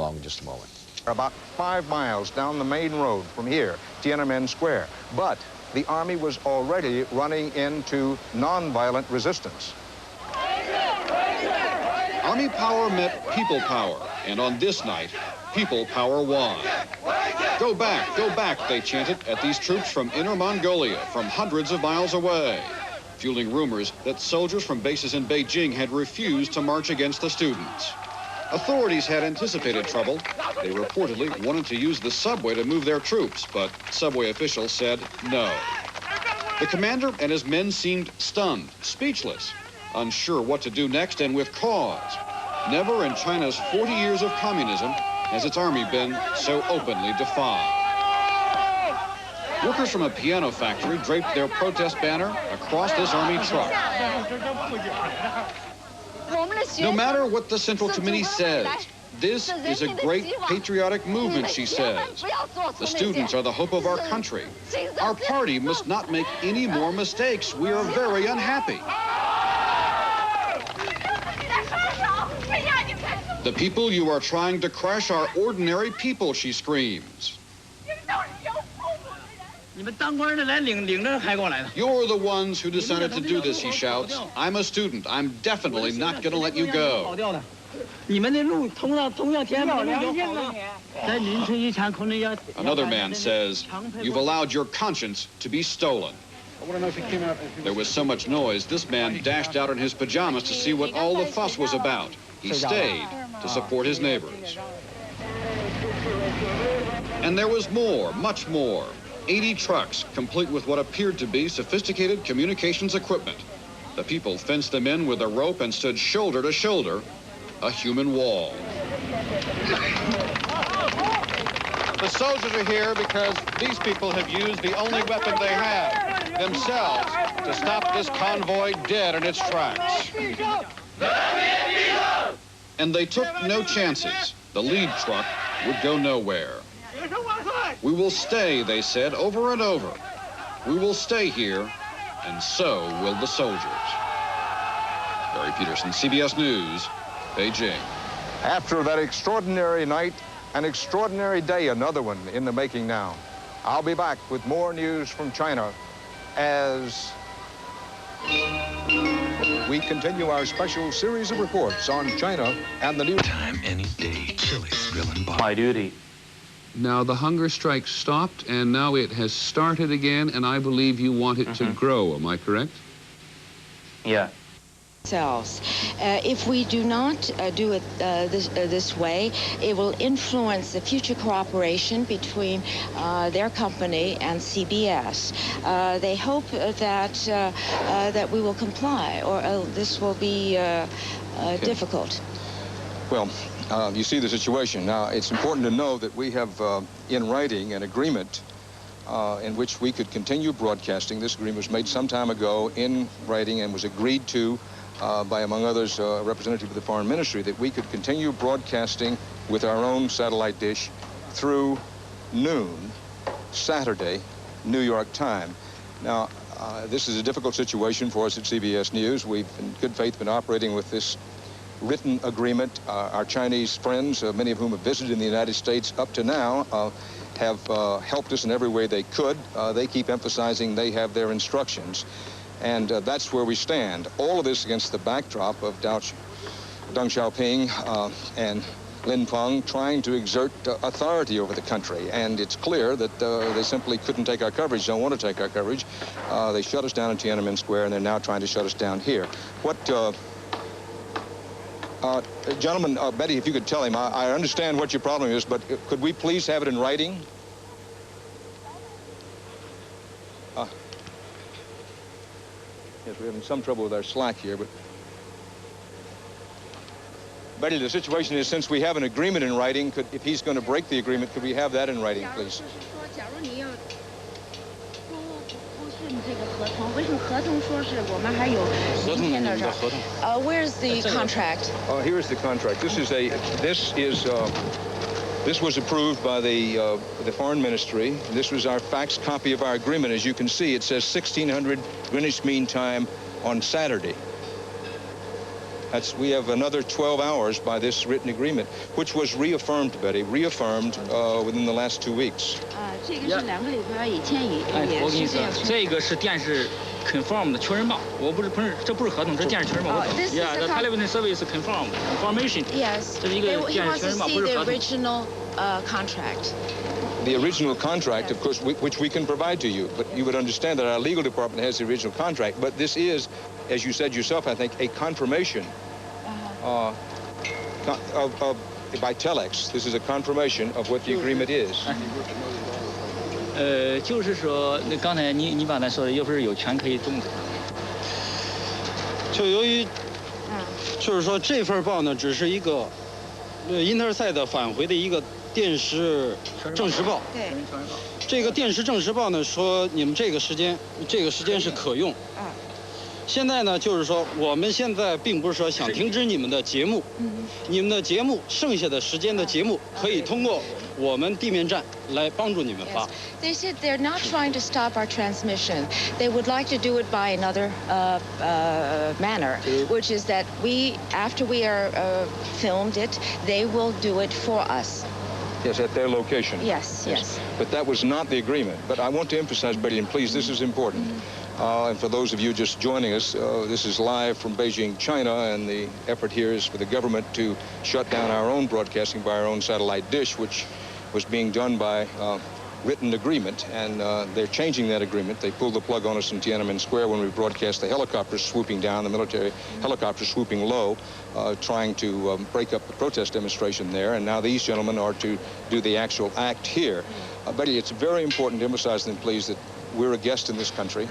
along in just a moment. About 5 miles down the main road from here, Tianamen Square. But the Army was already running into nonviolent resistance. Army power met people power, and on this night, people power won. Go back, they chanted at these troops from Inner Mongolia, from hundreds of miles away, fueling rumors that soldiers from bases in Beijing had refused to march against the students. Authorities had anticipated trouble. They reportedly wanted to use the subway to move their troops, but subway officials said no. The commander and his men seemed stunned, speechless, unsure what to do next, and with cause. Never in China's 40 years of communism has its army been so openly defied. Workers from a piano factory draped their protest banner across this army truck. No matter what the Central Committee says, this is a great patriotic movement, she says. The students are the hope of our country. Our party must not make any more mistakes. We are very unhappy. The people you are trying to crush are ordinary people, she screams. You're the ones who decided to do this, he shouts. I'm a student. I'm definitely not going to let you go. Another man says, you've allowed your conscience to be stolen. There was so much noise, this man dashed out in his pajamas to see what all the fuss was about. He stayed to support his neighbors. And there was more, much more. 80 trucks, complete with what appeared to be sophisticated communications equipment. The people fenced them in with a rope and stood shoulder to shoulder, a human wall. The soldiers are here because these people have used the only weapon they have, themselves, to stop this convoy dead in its tracks. And they took no chances. The lead truck would go nowhere. We will stay, they said, over and over. We will stay here, and so will the soldiers. Barry Peterson, CBS News, Beijing. After that extraordinary night, an extraordinary day, another one in the making now. I'll be back with more news from China as we continue our special series of reports on China and the new time any day. Chili's grilling bar. My duty. Now, the hunger strike stopped, and now it has started again, and I believe you want it to grow. Am I correct? Yeah. If we do not do it this way, it will influence the future cooperation between their company and CBS. They hope that we will comply, or this will be difficult. Well, you see the situation. Now, it's important to know that we have in writing an agreement in which we could continue broadcasting. This agreement was made some time ago in writing and was agreed to by, among others, a representative of the Foreign Ministry, that we could continue broadcasting with our own satellite dish through noon, Saturday, New York time. Now, this is a difficult situation for us at CBS News. We've, in good faith, been operating with this written agreement. Our Chinese friends, many of whom have visited in the United States up to now, have helped us in every way they could. They keep emphasizing they have their instructions. And that's where we stand. All of this against the backdrop of Deng Xiaoping and Lin Peng trying to exert authority over the country. And it's clear that they simply couldn't take our coverage, don't want to take our coverage. They shut us down in Tiananmen Square, and they're now trying to shut us down here. What, gentlemen, Betty, if you could tell him, I understand what your problem is, but could we please have it in writing? Yes, we're having some trouble with our Slack here, but... Betty, the situation is, since we have an agreement in writing, if he's going to break the agreement, could we have that in writing, please? Where's the contract? Here's the contract. This was approved by the Foreign Ministry. This was our fax copy of our agreement. As you can see, it says 1600 Greenwich Mean Time on Saturday. We have another 12 hours by this written agreement, which was reaffirmed, Betty, within the last 2 weeks. 这个是2个礼拜以前也我跟你说是这样，这个是电视 confirm 的确认报，这不是合同，这是电视确认报。Yeah, the television service confirmed confirmation. Yes. 这是一个 He 电视 wants 确 to 认报， see 不是 the 合同。 original contract. The original contract, of course, which we can provide to you, but you would understand that our legal department has the original contract. But this is, as you said yourself, I think, a confirmation by telex. This is a confirmation of what the agreement is. 就是说，那刚才你把他说的，又不是有权可以终止。就由于，就是说这份报呢，只是一个Interside 返回的一个电视证实报。对。这个电视证实报呢说你们这个时间是可用。现在呢就是说我们现在并不是说想停止你们的节目，你们的节目剩下的时间的节目可以通过我们地面站来帮助你们发。They said they're not trying to stop our transmission. They would like to do it by another manner, which is that after we are filmed it, they will do it for us. Yes, at their location. Yes. But that was not the agreement. But I want to emphasize, Betty, and please, this is important. And for those of you just joining us, this is live from Beijing, China, and the effort here is for the government to shut down our own broadcasting by our own satellite dish, which was being done by written agreement, and they're changing that agreement. They pulled the plug on us in Tianamen Square when we broadcast the helicopters swooping down, the military helicopters swooping low, trying to break up the protest demonstration there, and now these gentlemen are to do the actual act here. Betty, it's very important to emphasize then, please, that we're a guest in this country.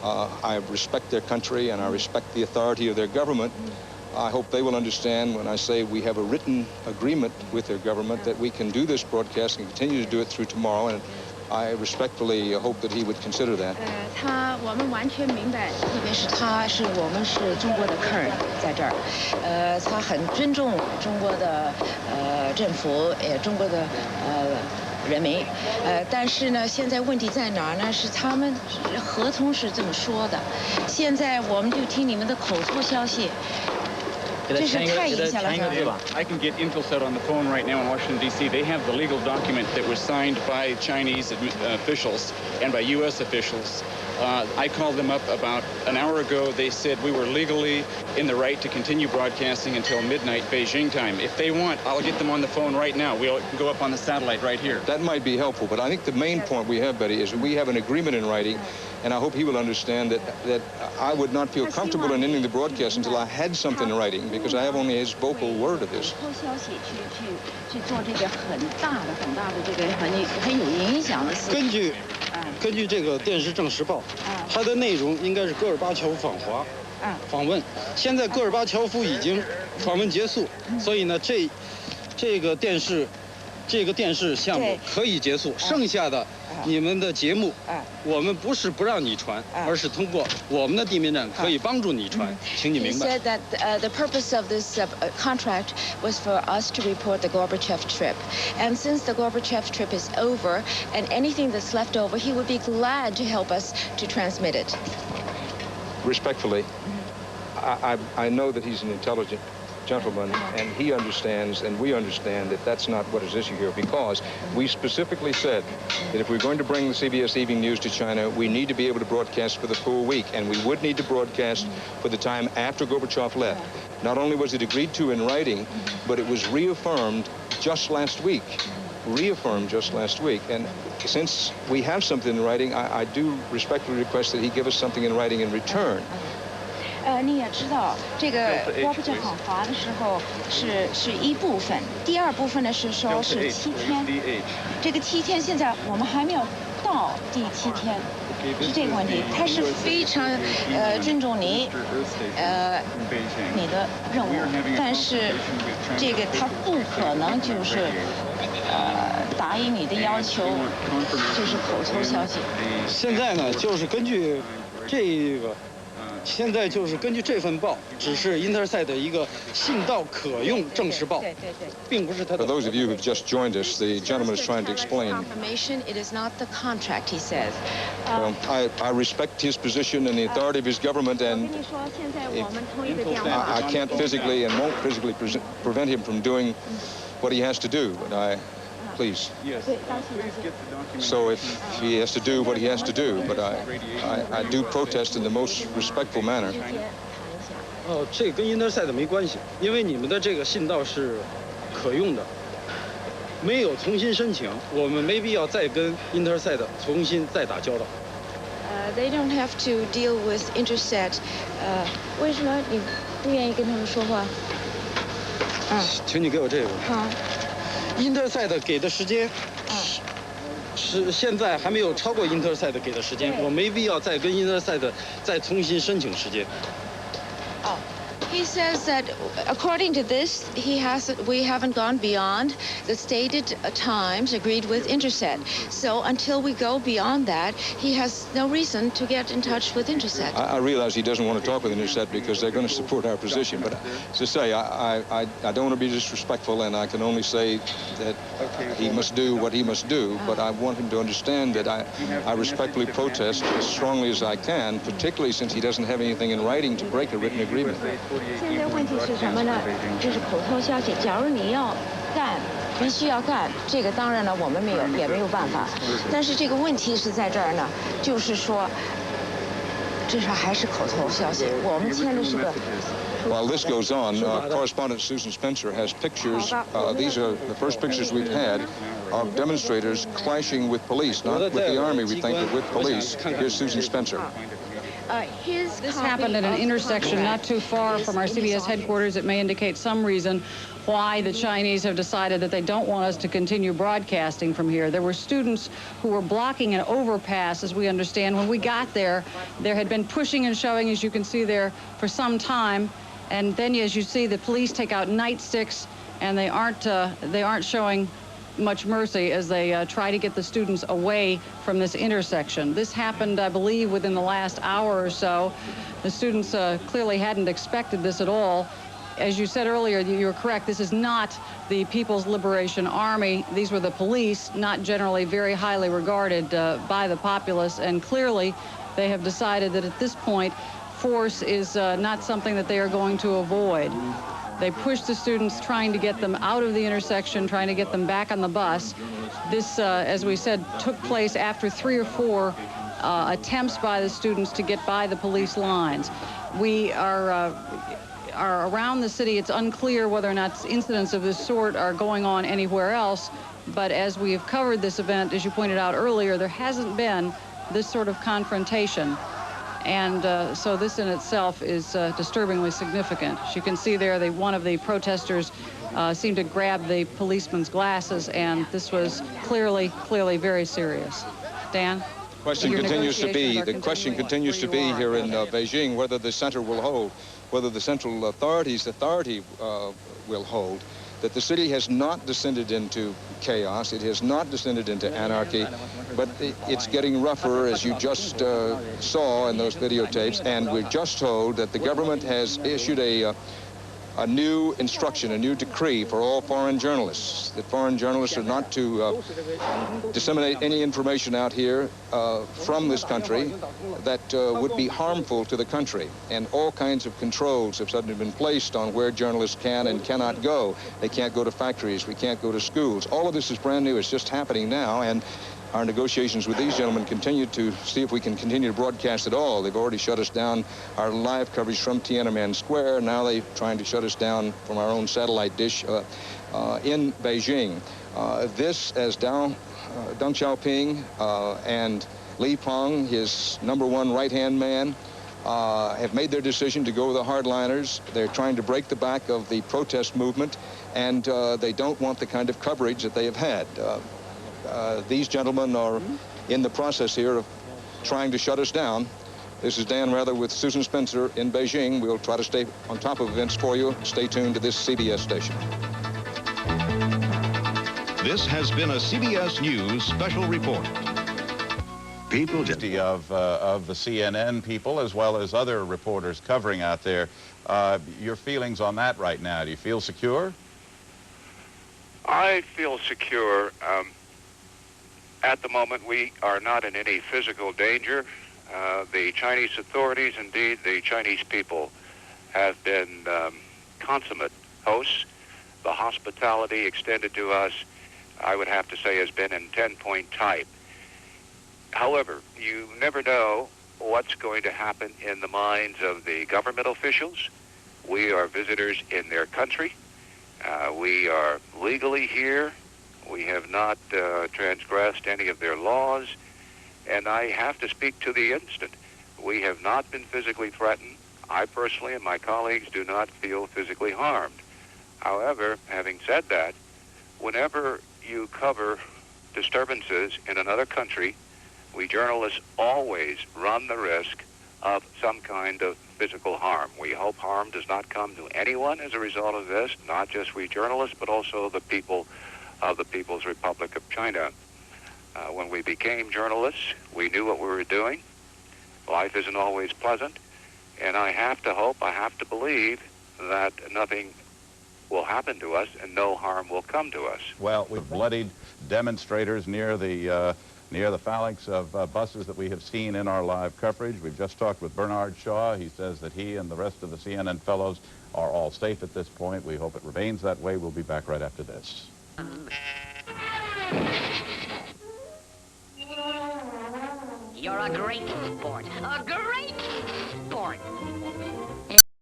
I respect their country and I respect the authority of their government. I hope they will understand when I say we have a written agreement with their government that we can do this broadcast and continue to do it through tomorrow, and I respectfully hope that he would consider that. 我们完全明白，特别是我们是中国的客人在这儿，他很尊重中国的政府，中国的人民，但是呢，现在问题在哪儿呢？是他们合同是这么说的，现在我们就听你们的口头消息。 这是太影响了他们。 I can get Intelsat on the phone right now in Washington, D.C. They have the legal document that was signed by Chinese officials and by U.S. officials. I called them up about an hour ago. They said we were legally in the right to continue broadcasting until midnight Beijing time. If they want, I'll get them on the phone right now. We'll go up on the satellite right here. That might be helpful, but I think the main point we have, Betty, is we have an agreement in writing, and I hope he will understand that I would not feel comfortable in ending the broadcast until I had something in writing, because I have only his vocal word of this. 偷消息去做这个很大的这个很有影响的事。根据这个电视证实报，它的内容应该是戈尔巴乔夫访问。现在戈尔巴乔夫已经访问结束，所以呢，这个电视项目可以结束，剩下的你们的节目，我们不是不让你传，而是通过我们的地面站可以帮助你传，请你明白。He said that the purpose of this contract was for us to report the Gorbachev trip, and since the Gorbachev trip is over, and anything that's left over, he would be glad to help us to transmit it. Respectfully, I know that he's an intelligent gentleman, and he understands, and we understand that that's not what is issue here, because we specifically said that if we're going to bring the CBS Evening News to China, we need to be able to broadcast for the full week, and we would need to broadcast for the time after Gorbachev left. Not only was it agreed to in writing, but it was reaffirmed just last week. And since we have something in writing, I do respectfully request that he give us something in writing in return. 你也知道，这个戈巴乔访华的时候是一部分，第二部分呢是说是7天，这个7天现在我们还没有到第7天，是这个问题。他是非常尊重你的任务，但是这个他不可能就是答应你的要求，这是口头消息。现在呢，就是根据现在就是根据这份报，只是 Intersite 的一个信道可用正式报，并不是它的。For those of you who've just joined us, the gentleman is trying to explain. Confirmation, it is not the contract, he says. I respect his position and the authority of his government, and I can't physically and won't physically prevent him from doing what he has to do. But please. Yes. So if he has to do what he has to do, but I do protest in the most respectful manner. 这个跟 Intersite 没关系，因为你们的这个信道是可用的，没有重新申请，我们没必要再跟 Intersite 重新再打交道。They don't have to deal with Intersite. 为什么你不愿意跟他们说话？请你给我这个。好。Intersite 给的时间是现在还没有超过 Intersite 给的时间，我没必要再跟 Intersite 再重新申请时间。He says that according to this, we haven't gone beyond the stated times agreed with Intersite. So until we go beyond that, he has no reason to get in touch with Intersite. I realize he doesn't want to talk with Intersite because they're going to support our position. But to say, I don't want to be disrespectful, and I can only say that he must do what he must do. But I want him to understand that I respectfully protest as strongly as I can, particularly since he doesn't have anything in writing to break a written agreement. 现在问题是什么呢？这是口头消息。假如你要干，必须要干，这个当然了，我们也没有办法。但是这个问题是在这儿呢，就是说，至少还是口头消息。我们签的是个。While this goes on, correspondent Susan Spencer has pictures. These are the first pictures we've had of demonstrators clashing with police, not with the army, we think, but with police. Here's Susan Spencer. This happened at an intersection not too far from our CBS headquarters. It may indicate some reason why the Chinese have decided that they don't want us to continue broadcasting from here. There were students who were blocking an overpass, as we understand. When we got there, there had been pushing and shoving, as you can see there, for some time. And then, as you see, the police take out nightsticks, and they aren't showing much mercy as they try to get the students away from this intersection. This happened, I believe, within the last hour or so. The students clearly hadn't expected this at all. As you said earlier, you're correct, this is not the People's Liberation Army. These were the police, not generally very highly regarded by the populace, and clearly they have decided that at this point, force is not something that they are going to avoid. They pushed the students, trying to get them out of the intersection, trying to get them back on the bus. This, as we said, took place after 3 or 4 attempts by the students to get by the police lines. We are around the city. It's unclear whether or not incidents of this sort are going on anywhere else. But as we have covered this event, as you pointed out earlier, there hasn't been this sort of confrontation. And so this in itself is disturbingly significant. As you can see there, one of the protesters seemed to grab the policeman's glasses, and this was clearly very serious. Dan? The question continues to be here in Beijing whether the center will hold, whether the central authority will hold. That the city has not descended into chaos, it has not descended into anarchy, but it's getting rougher, as you just saw in those videotapes, and we're just told that the government has issued a new instruction, a new decree for all foreign journalists, that foreign journalists are not to disseminate any information out here from this country that would be harmful to the country. And all kinds of controls have suddenly been placed on where journalists can and cannot go. They can't go to factories, we can't go to schools. All of this is brand new, it's just happening now, and our negotiations with these gentlemen continue to see if we can continue to broadcast at all. They've already shut us down our live coverage from Tianamen Square. Now they're trying to shut us down from our own satellite dish in Beijing. This, as Deng Xiaoping and Li Peng, his #1 right-hand man, have made their decision to go with the hardliners. They're trying to break the back of the protest movement, and they don't want the kind of coverage that they have had. These gentlemen are in the process here of trying to shut us down. This is Dan Rather with Susan Spencer in Beijing. We'll try to stay on top of events for you. Stay tuned to this CBS station. This has been a CBS News special report. People just... Of the CNN people as well as other reporters covering out there. Your feelings on that right now? Do you feel secure? I feel secure. At the moment, we are not in any physical danger. The Chinese authorities, indeed the Chinese people, have been consummate hosts. The hospitality extended to us, I would have to say, has been in 10-point type. However, you never know what's going to happen in the minds of the government officials. We are visitors in their country. We are legally here. We have not transgressed any of their laws. And I have to speak to the instant. We have not been physically threatened. I personally and my colleagues do not feel physically harmed. However, having said that, whenever you cover disturbances in another country, we journalists always run the risk of some kind of physical harm. We hope harm does not come to anyone as a result of this, not just we journalists, but also the people of the People's Republic of China. When we became journalists, we knew what we were doing. Life isn't always pleasant, and I have to hope, I have to believe that nothing will happen to us and no harm will come to us. Well, we've bloodied demonstrators near the phalanx of buses that we have seen in our live coverage. We've just talked with Bernard Shaw. He says that he and the rest of the CNN fellows are all safe at this point. We hope it remains that way. We'll be back right after this. You're a great sport. A great sport.